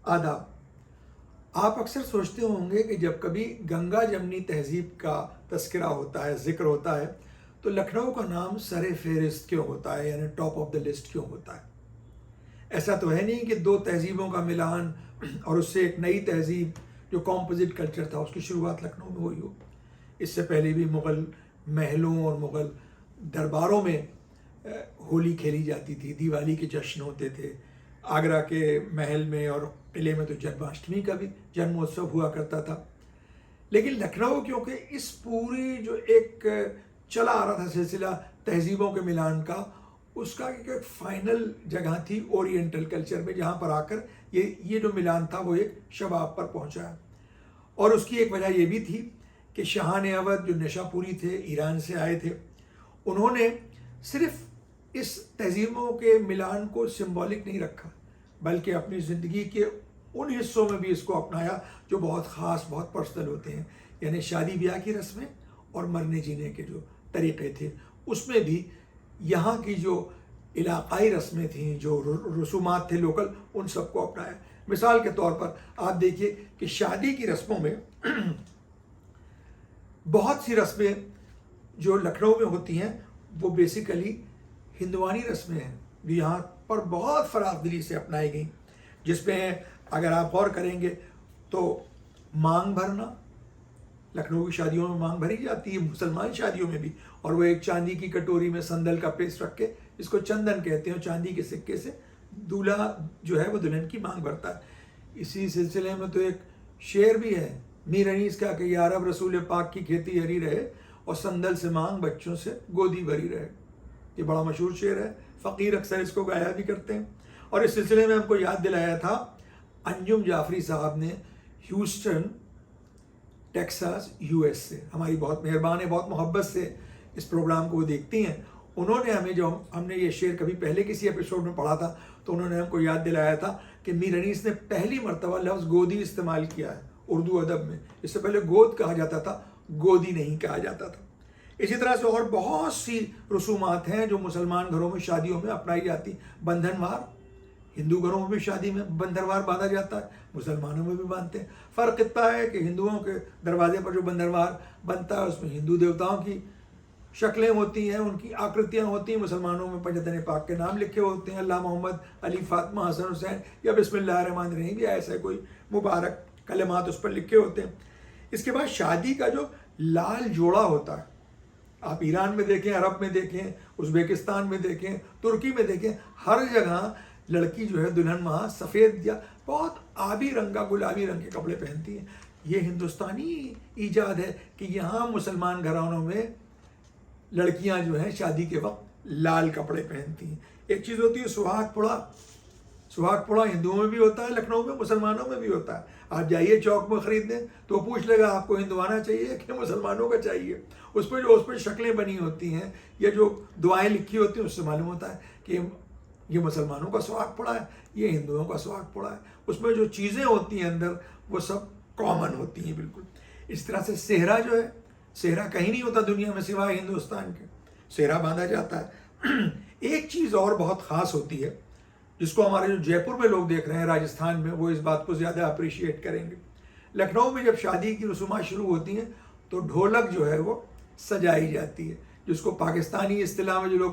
آداب۔ آپ اکثر سوچتے ہوں گے کہ جب کبھی گنگا جمنی تہذیب کا تذکرہ ہوتا ہے، ذکر ہوتا ہے، تو لکھنؤ کا نام سر فہرست کیوں ہوتا ہے، یعنی ٹاپ آف دا لسٹ کیوں ہوتا ہے۔ ایسا تو ہے نہیں کہ دو تہذیبوں کا ملان اور اس سے ایک نئی تہذیب جو کمپوزٹ کلچر تھا اس کی شروعات لکھنؤ میں ہوئی ہو۔ اس سے پہلے بھی مغل محلوں اور مغل درباروں میں ہولی کھیلی جاتی تھی، دیوالی کے جشن ہوتے تھے۔ آگرہ کے محل میں اور قلعے میں تو جنماشٹمی کا بھی جنم مہوتسو ہوا کرتا تھا۔ لیکن لکھنؤ کیونکہ اس پوری جو ایک چلا آ رہا تھا سلسلہ تہذیبوں کے ملان کا، اس کا ایک فائنل جگہ تھی اورینٹل کلچر میں، جہاں پر آ کر یہ جو ملان تھا وہ ایک شباب پر پہنچا۔ اور اس کی ایک وجہ یہ بھی تھی کہ شاہان اودھ جو نشا پوری تھے، ایران سے آئے تھے، انہوں نے صرف اس تہذیبوں کے ملان کو سمبولک نہیں رکھا، بلکہ اپنی زندگی کے ان حصوں میں بھی اس کو اپنایا جو بہت خاص، بہت پرسنل ہوتے ہیں، یعنی شادی بیاہ کی رسمیں اور مرنے جینے کے جو طریقے تھے، اس میں بھی یہاں کی جو علاقائی رسمیں تھیں، جو رسومات تھے لوکل، ان سب کو اپنایا۔ مثال کے طور پر آپ دیکھیے کہ شادی کی رسموں میں بہت سی رسمیں جو لکھنؤ میں ہوتی ہیں وہ بیسیکلی ہندوانی رسمیں ہیں، جو یہاں پر بہت فراخ دلی سے اپنائی گئیں، جس میں اگر آپ غور کریں گے تو مانگ بھرنا، لکھنؤ کی شادیوں میں مانگ بھری جاتی ہے، مسلمان شادیوں میں بھی، اور وہ ایک چاندی کی کٹوری میں سندل کا پیسٹ رکھ کے، اس کو چندن کہتے ہیں، چاندی کے سکے سے دولہا جو ہے وہ دلہن کی مانگ بھرتا ہے۔ اسی سلسلے میں تو ایک شعر بھی ہے، میر انیس کا کہ یا رب رسول پاک کی کھیتی ہری رہے اور سندل سے مانگ بچوں سے گودی بھری رہے۔ یہ بڑا مشہور شعر ہے، فقیر اکثر اس کو گایا بھی کرتے ہیں۔ اور اس سلسلے میں ہم کو یاد دلایا تھا انجم جعفری صاحب نے ہیوسٹن ٹیکساس یو ایس سے، ہماری بہت مہربان ہے، بہت محبت سے اس پروگرام کو وہ دیکھتی ہیں۔ انہوں نے ہمیں، جو ہم نے یہ شعر کبھی پہلے کسی ایپیسوڈ میں پڑھا تھا، تو انہوں نے ہم کو یاد دلایا تھا کہ میر انیس نے پہلی مرتبہ لفظ گودی استعمال کیا ہے اردو ادب میں۔ اس سے پہلے گود کہا جاتا تھا، گودی نہیں کہا جاتا تھا۔ اسی طرح سے اور بہت سی رسومات ہیں جو مسلمان گھروں میں شادیوں میں اپنائی جاتی۔ بندھن وار، ہندو گھروں میں بھی شادی میں بندھن وار باندھا جاتا ہے، مسلمانوں میں بھی باندھتے ہیں۔ فرق اتنا ہے کہ ہندوؤں کے دروازے پر جو بندھن وار بنتا ہے اس میں ہندو دیوتاؤں کی شکلیں ہوتی ہیں، ان کی آکرتیاں ہوتی ہیں۔ مسلمانوں میں پنجتن پاک کے نام لکھے ہوتے ہیں، اللہ محمد علی فاطمہ حسن حسین، یا بسم اللہ الرحمن الرحیم، یا ایسا کوئی مبارک کلمات اس پر لکھے ہوتے ہیں۔ اس کے بعد شادی کا جو لال جوڑا ہوتا ہے، آپ ایران میں دیکھیں، عرب میں دیکھیں، ازبیکستان میں دیکھیں، ترکی میں دیکھیں، ہر جگہ لڑکی جو ہے دلہن وہاں سفید یا بہت آبی رنگ کا، گلابی رنگ کے کپڑے پہنتی ہیں۔ یہ ہندوستانی ایجاد ہے کہ یہاں مسلمان گھرانوں میں لڑکیاں جو ہیں شادی کے وقت لال کپڑے پہنتی ہیں۔ ایک چیز ہوتی ہے سہاگ پڑا، سہاگ پڑا ہندوؤں میں بھی ہوتا ہے، لکھنؤ میں مسلمانوں میں بھی ہوتا ہے۔ آپ جائیے چوک میں خریدنے تو پوچھ لے گا آپ کو ہندوانہ چاہیے کہ مسلمانوں کا چاہیے۔ اس پہ شکلیں بنی ہوتی ہیں یا جو دعائیں لکھی ہوتی ہیں، اس سے معلوم ہوتا ہے کہ یہ مسلمانوں کا سہاگ پڑا ہے، یہ ہندوؤں کا سہاگ پڑا ہے۔ اس میں جو چیزیں ہوتی ہیں اندر وہ سب کامن ہوتی ہیں بالکل۔ اس طرح سے سہرا جو ہے، سہرا کہیں نہیں ہوتا دنیا میں سوائے ہندوستان کے، سہرا باندھا جاتا ہے۔ ایک چیز اور بہت خاص ہوتی ہے جس کو ہمارے جو جے پور میں لوگ دیکھ رہے ہیں، راجستھان میں، وہ اس بات کو زیادہ اپریشیٹ کریں گے۔ لکھنؤ میں جب شادی کی رسومات شروع ہوتی ہیں تو ڈھولک جو ہے وہ سجائی جاتی ہے، جس کو پاکستانی اصطلاح میں جو لوگ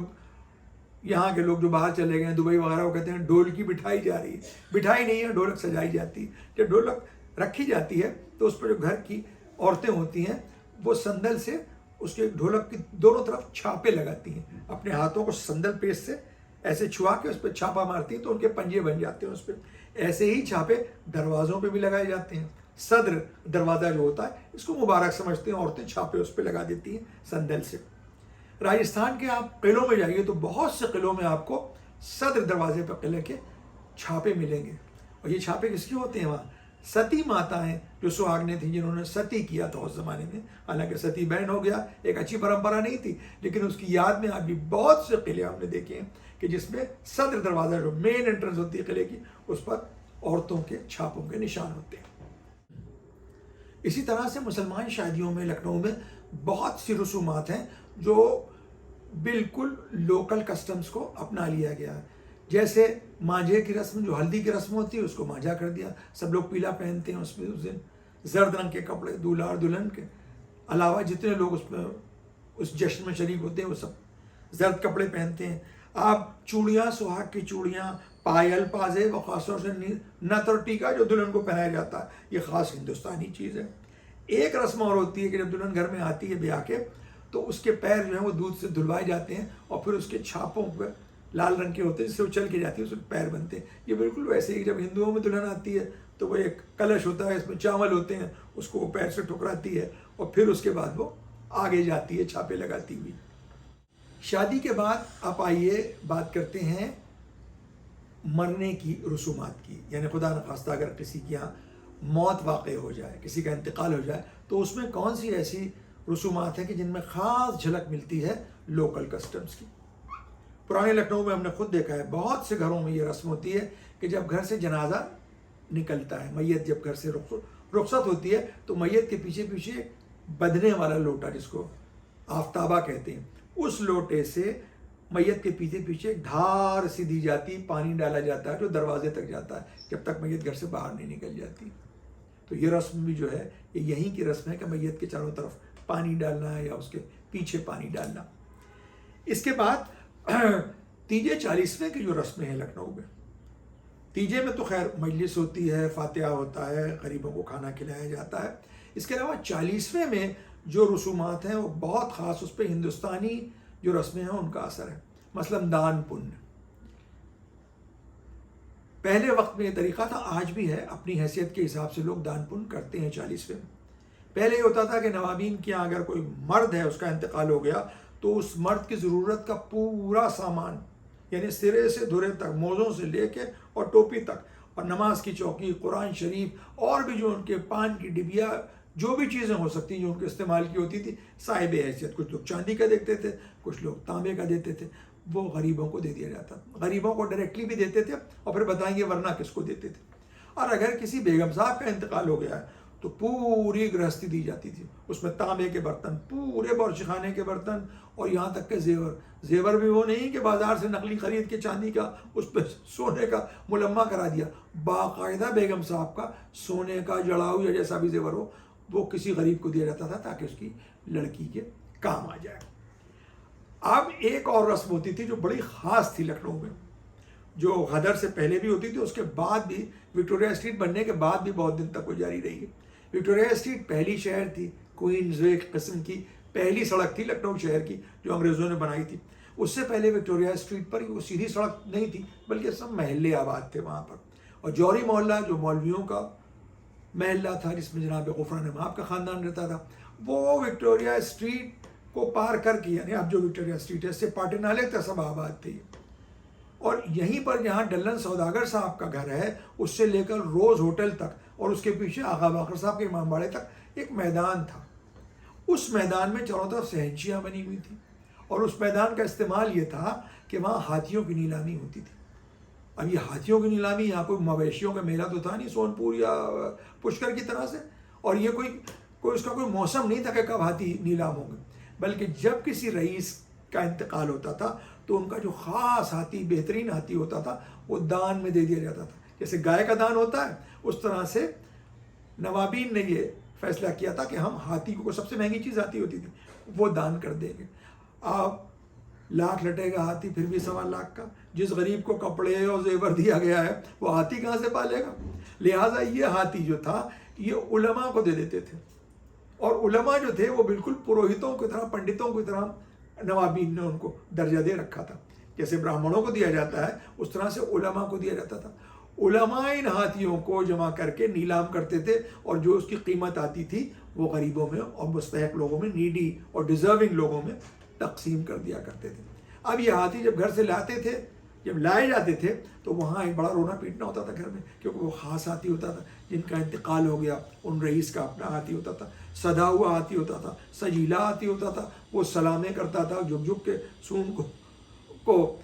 یہاں کے لوگ جو باہر چلے گئے ہیں دبئی وغیرہ، وہ کہتے ہیں ڈھول کی بٹھائی جا رہی ہے۔ بٹھائی نہیں ہے، ڈھولک سجائی جاتی ہے۔ جب ڈھولک رکھی جاتی ہے تو اس پہ جو گھر کی عورتیں ہوتی ہیں وہ سندل سے اس کے ڈھولک کی دونوں طرف چھاپے لگاتی ہیں، اپنے ہاتھوں کو سندل پیسٹ سے ایسے چھوا کے اس پہ چھاپا مارتی ہیں تو ان کے پنجے بن جاتے ہیں اس پہ۔ ایسے ہی چھاپے دروازوں پہ بھی لگائے جاتے ہیں۔ صدر دروازہ جو ہوتا ہے اس کو مبارک سمجھتے ہیں، عورتیں چھاپے اس پہ لگا دیتی ہیں سندل سے۔ راجستھان کے آپ قلعوں میں جائیے تو بہت سے قلعوں میں آپ کو صدر دروازے پہ قلعے کے چھاپے ملیں گے، اور یہ چھاپے کس کے ہوتے ہیں؟ وہاں ستی ماتائیں جو سہاگنیں تھیں، جنہوں نے ستی کیا تھا اس زمانے میں، حالانکہ ستی بین ہو گیا، ایک اچھی پرمپرا نہیں تھی، لیکن اس کی یاد میں ابھی بہت سے قلعے ہم نے دیکھے ہیں کہ جس میں صدر دروازہ جو مین انٹرنس ہوتی ہے قلعے کی، اس پر عورتوں کے چھاپوں کے نشان ہوتے ہیں۔ اسی طرح سے مسلمان شادیوں میں لکھنؤ میں بہت سی رسومات ہیں جو بالکل لوکل کسٹمز کو اپنا لیا گیا ہے۔ جیسے مانجھے کی رسم، جو ہلدی کی رسم ہوتی ہے اس کو مانجھا کر دیا، سب لوگ پیلا پہنتے ہیں اس میں اس دن، زرد رنگ کے کپڑے، دولہا اور دلہن کے علاوہ جتنے لوگ اس میں اس جشن میں شریک ہوتے ہیں وہ سب زرد کپڑے پہنتے ہیں۔ آپ چوڑیاں، سہاگ کی چوڑیاں، پائل، پازے، و خاص طور سے نت اور ٹیکا جو دلہن کو پہنایا جاتا ہے، یہ خاص ہندوستانی چیز ہے۔ ایک رسم اور ہوتی ہے کہ جب دلہن گھر میں آتی ہے بیاہ کے، تو اس کے پیر جو ہیں وہ دودھ سے دھلوائے جاتے ہیں اور پھر اس کے چھاپوں پہ لال رنگ کے ہوتے ہیں جس سے وہ چل کے جاتی ہے، اس کے پیر بنتے ہیں۔ یہ بالکل ویسے ہی جب ہندوؤں میں دلہن آتی ہے تو وہ ایک کلش ہوتا ہے، اس میں چاول ہوتے ہیں، اس کو وہ پیر سے ٹھکراتی ہے اور پھر اس کے بعد وہ آگے جاتی ہے چھاپے لگاتی ہوئی۔ شادی کے بعد آپ آئیے بات کرتے ہیں مرنے کی رسومات کی، یعنی خدا نخواستہ اگر کسی کے یہاں موت واقع ہو جائے، کسی کا انتقال ہو جائے، تو اس میں کون سی ایسی رسومات ہیں کہ جن میں خاص جھلک ملتی ہے لوکل کسٹمز کی۔ پرانے لکھنؤ میں ہم نے خود دیکھا ہے بہت سے گھروں میں یہ رسم ہوتی ہے کہ جب گھر سے جنازہ نکلتا ہے، میت جب گھر سے رخصت ہوتی ہے تو میت کے پیچھے پیچھے بدنے والا لوٹا، جس کو آفتابہ کہتے ہیں، اس لوٹے سے میت کے پیچھے پیچھے دھار سی دی جاتی، پانی ڈالا جاتا ہے جو دروازے تک جاتا ہے جب تک میت گھر سے باہر نہیں نکل جاتی۔ تو یہ رسم بھی جو ہے یہ یہیں کی رسم ہے کہ میت کے چاروں طرف پانی ڈالنا ہے یا اس کے پیچھے پانی ڈالنا۔ اس کے بعد تیجے چالیسویں کی جو رسمیں ہیں لکھنؤ میں، تیجے میں تو خیر مجلس ہوتی ہے، فاتحہ ہوتا ہے، غریبوں کو کھانا کھلایا جاتا ہے۔ اس کے علاوہ چالیسویں میں جو رسومات ہیں وہ بہت خاص، اس پہ ہندوستانی جو رسمیں ہیں ان کا اثر ہے۔ مثلاً دان پنیہ، پہلے وقت میں یہ طریقہ تھا، آج بھی ہے، اپنی حیثیت کے حساب سے لوگ دان پنیہ کرتے ہیں چالیسویں میں۔ پہلے یہ ہوتا تھا کہ نوابین کے یہاں اگر کوئی مرد ہے اس کا انتقال ہو گیا تو اس مرد کی ضرورت کا پورا سامان، یعنی سرے سے دھرے تک، موزوں سے لے کے اور ٹوپی تک، اور نماز کی چوکی، قرآن شریف، اور بھی جو ان کے پان کی ڈبیا، جو بھی چیزیں ہو سکتی جو ان کے استعمال کی ہوتی تھی، صاحب حیثیت، کچھ لوگ چاندی کا دیتے تھے، کچھ لوگ تانبے کا دیتے تھے، وہ غریبوں کو دے دیا جاتا۔ غریبوں کو ڈائریکٹلی بھی دیتے تھے اور پھر بتائیں گے ورنہ کس کو دیتے تھے۔ اور اگر کسی بیگم صاحب کا انتقال ہو گیا ہے تو پوری گرہستی دی جاتی تھی، اس میں تانبے کے برتن، پورے باورچی خانے کے برتن، اور یہاں تک کہ زیور بھی وہ نہیں کہ بازار سے نقلی خرید کے چاندی کا اس پہ سونے کا ملمہ کرا دیا، باقاعدہ بیگم صاحب کا سونے کا جڑاؤ یا جیسا بھی زیور ہو وہ کسی غریب کو دیا جاتا تھا تاکہ اس کی لڑکی کے کام آ جائے۔ اب ایک اور رسم ہوتی تھی جو بڑی خاص تھی لکھنؤ میں، جو غدر سے پہلے بھی ہوتی تھی، اس کے بعد بھی وکٹوریہ اسٹریٹ بننے کے بعد بھی بہت دن تک وہ جاری رہی ہے۔ وکٹوریہ اسٹریٹ پہلی شہر تھی، کوئنز وے قسم کی پہلی سڑک تھی لکھنؤ شہر کی جو انگریزوں نے بنائی تھی۔ اس سے پہلے وکٹوریہ اسٹریٹ پر وہ سیدھی سڑک نہیں تھی بلکہ سب محلے آباد تھے وہاں پر، اور جوہری محلہ جو مولویوں کا محلہ تھا جس میں جناب غفران مآب کا خاندان رہتا تھا، وہ وکٹوریہ اسٹریٹ کو پار کر کے، یعنی اب جو وکٹوریہ اسٹریٹ ہے اس سے پاٹے نالے تک سب آباد تھے، اور یہیں پر جہاں ڈلن سوداگر صاحب کا گھر ہے اس سے لے کر روز ہوٹل تک اور اس کے پیچھے آغا باقر صاحب کے امام باڑے تک ایک میدان تھا۔ اس میدان میں چاروں طرف سہنچیاں بنی ہوئی تھیں، اور اس میدان کا استعمال یہ تھا کہ وہاں ہاتھیوں کی نیلامی ہوتی تھی۔ اب یہ ہاتھیوں کی نیلامی یہاں کوئی مویشیوں کا میلہ تو تھا نہیں سونپور یا پشکر کی طرح سے، اور یہ کوئی اس کا کوئی موسم نہیں تھا کہ کب ہاتھی نیلام ہوں گے، بلکہ جب کسی رئیس کا انتقال ہوتا تھا تو ان کا جو خاص ہاتھی، بہترین ہاتھی ہوتا تھا وہ دان میں دے دیا جاتا تھا۔ جیسے گائے کا دان ہوتا ہے اس طرح سے نوابین نے یہ فیصلہ کیا تھا کہ ہم ہاتھی کو، سب سے مہنگی چیز ہاتھی ہوتی تھی، وہ دان کر دیں گے۔ آپ لاکھ لٹے گا ہاتھی پھر بھی 1.25 لاکھ کا، جس غریب کو کپڑے اور زیور دیا گیا ہے وہ ہاتھی کہاں سے پالے گا؟ لہٰذا یہ ہاتھی جو تھا یہ علماء کو دے دیتے تھے، اور علماء جو تھے وہ بالکل پروہتوں کی طرح، پنڈتوں کی طرح نوابین نے ان کو درجہ دے رکھا تھا۔ جیسے براہمنوں کو دیا جاتا ہے اس طرح سے علماء کو دیا جاتا تھا۔ علماء ان ہاتھیوں کو جمع کر کے نیلام کرتے تھے، اور جو اس کی قیمت آتی تھی وہ غریبوں میں اور مستحق لوگوں میں، نیڈی اور ڈیزرونگ لوگوں میں تقسیم کر دیا کرتے تھے۔ اب یہ ہاتھی جب گھر سے لاتے تھے، جب لائے جاتے تھے تو وہاں ایک بڑا رونا پیٹنا ہوتا تھا گھر میں، کیونکہ وہ خاص ہاتھی ہوتا تھا جن کا انتقال ہو گیا، ان رئیس کا اپنا ہاتھی ہوتا تھا، سدا ہوا ہاتھی ہوتا تھا، سجیلا ہاتھی ہوتا تھا، وہ سلامیں کرتا تھا، جھک جھک کے سون کو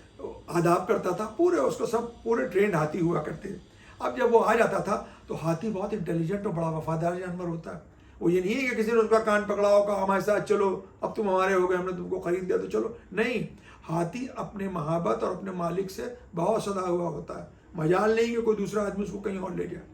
آداب کرتا تھا، پورے اس کو سب پورے ٹرینڈ ہاتھی ہوا کرتے تھے۔ اب جب وہ آ جاتا تھا تو ہاتھی بہت انٹیلیجنٹ اور بڑا وفادار جانور ہوتا ہے، وہ یہ نہیں ہے کہ کسی نے اس کا کان پکڑا ہو، کہا ہمارے ساتھ چلو، اب تم ہمارے ہو گئے، ہم نے تم کو خرید دیا تو چلو، نہیں، ہاتھی اپنے محبت اور اپنے مالک سے بہت صدا ہوا ہوتا ہے، مجال نہیں کہ کوئی دوسرا آدمی اس کو کہیں اور لے جائے،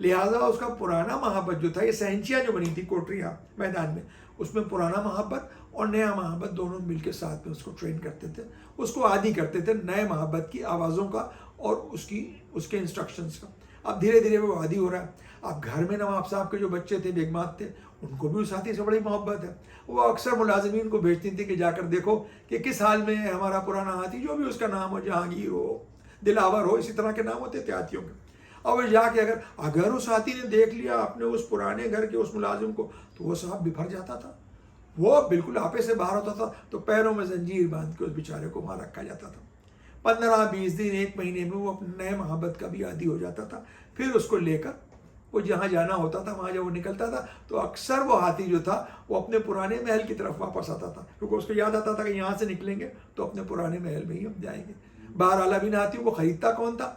لہٰذا اس کا پرانا محبت جو تھا، یہ سینچیاں جو بنی تھی کوٹریاں میدان میں، اس میں پرانا محبت اور نیا محبت دونوں مل کے ساتھ میں اس کو ٹرین کرتے تھے، اس کو عادی کرتے تھے نئے محبت کی آوازوں کا اور اس کے انسٹرکشنز کا۔ اب دھیرے دھیرے وہ عادی ہو رہا ہے۔ اب گھر میں نواب صاحب کے جو بچے تھے، بیگمات تھے، ان کو بھی اس ہاتھی سے بڑی محبت ہے۔ وہ اکثر ملازمین کو بھیجتی تھی کہ جا کر دیکھو کہ کس حال میں ہے ہمارا پرانا ہاتھی، جو بھی اس کا نام ہو، جہانگیر ہو، دلاور ہو، اسی طرح کے نام ہوتے تھے ہاتھیوں کے۔ اور وہ جا کے اگر اس ہاتھی نے دیکھ لیا اپنے اس پرانے گھر کے اس ملازم کو، تو وہ صاحب بفر جاتا تھا، وہ بالکل آپے سے باہر ہوتا تھا، تو پیروں میں زنجیر باندھ کے اس بیچارے کو وہاں رکھا جاتا تھا۔ 15-20 دن، 1 مہینے میں وہ اپنے نئے محبت کا بھی عادی ہو جاتا تھا۔ پھر اس کو لے کر وہ جہاں جانا ہوتا تھا، وہاں جب وہ نکلتا تھا تو اکثر وہ ہاتھی جو تھا وہ اپنے پرانے محل کی طرف واپس آتا تھا، کیونکہ اس کو یاد آتا تھا کہ یہاں سے نکلیں گے تو اپنے پرانے محل میں ہی ہم جائیں گے۔ بہرحال ابھی ہاتھیوں کو خریدتا کون تھا؟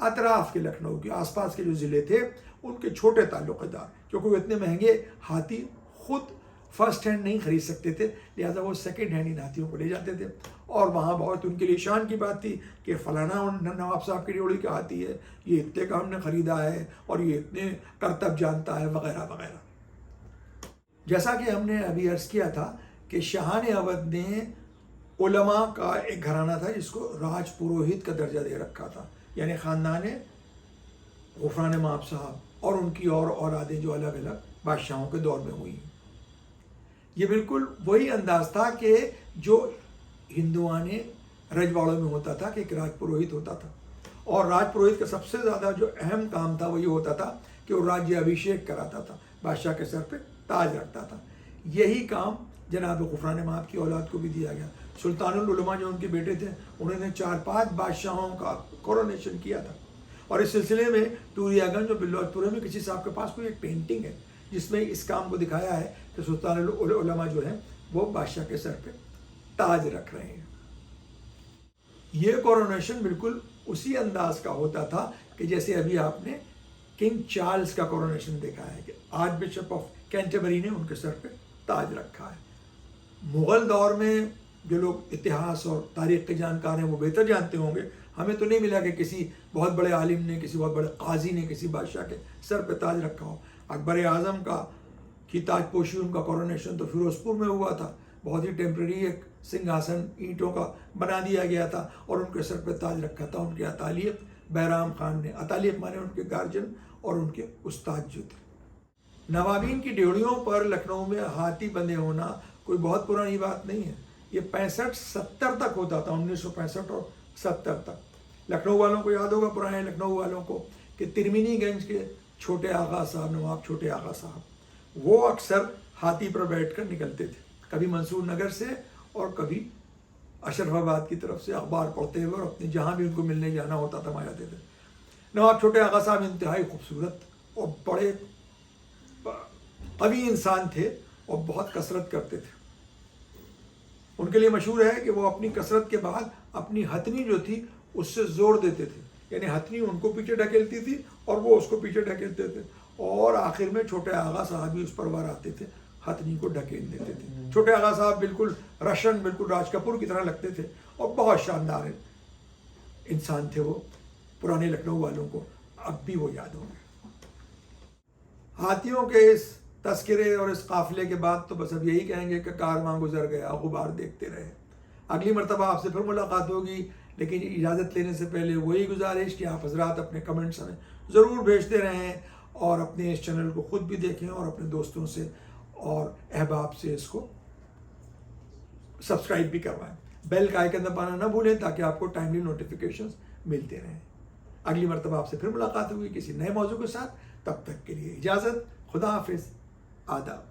اطراف کے لکھنؤ کے آس پاس کے جو ضلع تھے ان کے چھوٹے تعلقہ دار، کیونکہ وہ اتنے مہنگے ہاتھی خود فرسٹ ہینڈ نہیں خرید سکتے تھے، لہٰذا وہ سیکنڈ ہینڈ ان ہاتھیوں کو لے جاتے تھے، اور وہاں بہت ان کے لیے شان کی بات تھی کہ فلانا نواب صاحب کی ڈیوڑی کا ہاتھی ہے، یہ اتنے کا ہم نے خریدا ہے اور یہ اتنے کرتب جانتا ہے، وغیرہ وغیرہ۔ جیسا کہ ہم نے ابھی عرض کیا تھا کہ شاہان اودھ نے علماء کا ایک گھرانہ تھا جس کو راج پروہت کا درجہ دے رکھا تھا، یعنی خاندان غفران مآب صاحب اور ان کی اور اولادیں جو الگ الگ بادشاہوں کے دور میں ہوئی۔ یہ بالکل وہی انداز تھا کہ جو ہندوان رجواڑوں میں ہوتا تھا کہ ایک راج پروہت ہوتا تھا، اور راج پروہت کا سب سے زیادہ جو اہم کام تھا وہ یہ ہوتا تھا کہ وہ راجیہ ابھیشیک کراتا تھا، بادشاہ کے سر پہ تاج رکھتا تھا۔ یہی کام جناب غفران مآب کی اولاد کو بھی دیا گیا۔ سلطان العلماء جو ان کے بیٹے تھے، انہوں نے 4-5 بادشاہوں کا کورونیشن کیا تھا، اور اس سلسلے میں ٹوریا گنج اور بلوچ پورے میں کسی صاحب کے پاس کوئی ایک پینٹنگ ہے جس میں اس کام کو دکھایا ہے کہ سلطان العلماء جو ہیں وہ بادشاہ کے سر پہ تاج رکھ رہے ہیں۔ یہ کورونیشن بالکل اسی انداز کا ہوتا تھا کہ جیسے ابھی آپ نے کنگ چارلز کا کورونیشن دیکھا ہے کہ آرچ بشپ آف کینٹربری نے ان کے سر پہ تاج رکھا ہے۔ مغل دور میں جو لوگ اتہاس اور تاریخ کے جانکار ہیں وہ بہتر جانتے ہوں گے، ہمیں تو نہیں ملا کہ کسی بہت بڑے عالم نے، کسی بہت بڑے قاضی نے کسی بادشاہ کے سر پہ تاج رکھا ہو۔ اکبر اعظم کی تاج پوشی، ان کا کورونیشن تو فیروز پور میں ہوا تھا، بہت ہی ٹیمپرری ایک سنگھاسن اینٹوں کا بنا دیا گیا تھا اور ان کے سر پہ تاج رکھا تھا ان کے اتالیق بیرام خان نے۔ اتالیق مانے ان کے گارجن اور ان کے استاد جو تھے۔ نوابین کی ڈیوڑیوں پر لکھنؤ میں ہاتھی بندھے ہونا کوئی بہت پرانی بات نہیں ہے، یہ 65-70 تک ہوتا تھا، 1965 اور 70 تک۔ لکھنؤ والوں کو یاد ہوگا، پرانے لکھنؤ والوں کو، کہ ترمینی گنج کے چھوٹے آغا صاحب، نواب چھوٹے آغا صاحب، وہ اکثر ہاتھی پر بیٹھ کر نکلتے تھے، کبھی منصور نگر سے اور کبھی اشرف آباد کی طرف سے اخبار پڑھتے ہوئے، اور اپنے جہاں بھی ان کو ملنے جانا ہوتا تھا وہاں جاتے تھے۔ نواب چھوٹے آغا صاحب انتہائی خوبصورت اور بڑے قوی انسان تھے اور بہت کثرت کرتے تھے۔ ان کے لیے مشہور ہے کہ وہ اپنی کثرت کے بعد اپنی ہتھنی جو تھی اس سے زور دیتے تھے، یعنی ہتھنی ان کو پیچھے ڈھکیلتی تھی اور وہ اس کو پیچھے ڈھکیلتے تھے، اور آخر میں چھوٹے آغا صاحب بھی اس پر وار آتے تھے، ہتھنی کو ڈھکیل دیتے تھے۔ چھوٹے آغا صاحب بالکل رشن، بالکل راج کپور کی طرح لگتے تھے اور بہت شاندار انسان تھے وہ، پرانے لکھنؤ والوں کو اب بھی وہ یاد ہوں گے۔ ہاتھیوں کے اس تذکرے اور اس قافلے کے بعد تو بس اب یہی کہیں گے کہ کارواں گزر گیا، غبار دیکھتے رہے۔ اگلی مرتبہ آپ سے پھر ملاقات ہوگی، لیکن اجازت لینے سے پہلے وہی گزارش کہ آپ حضرات اپنے کمنٹس ہمیں ضرور بھیجتے رہیں، اور اپنے اس چینل کو خود بھی دیکھیں اور اپنے دوستوں سے اور احباب سے اس کو سبسکرائب بھی کروائیں۔ بیل کا آئیکن دبانا نہ بھولیں تاکہ آپ کو ٹائملی نوٹیفیکیشنز ملتے رہیں۔ اگلی مرتبہ آپ سے پھر ملاقات ہوگی کسی نئے موضوع کے ساتھ، تب تک کے لیے اجازت، خدا حافظ، آداب۔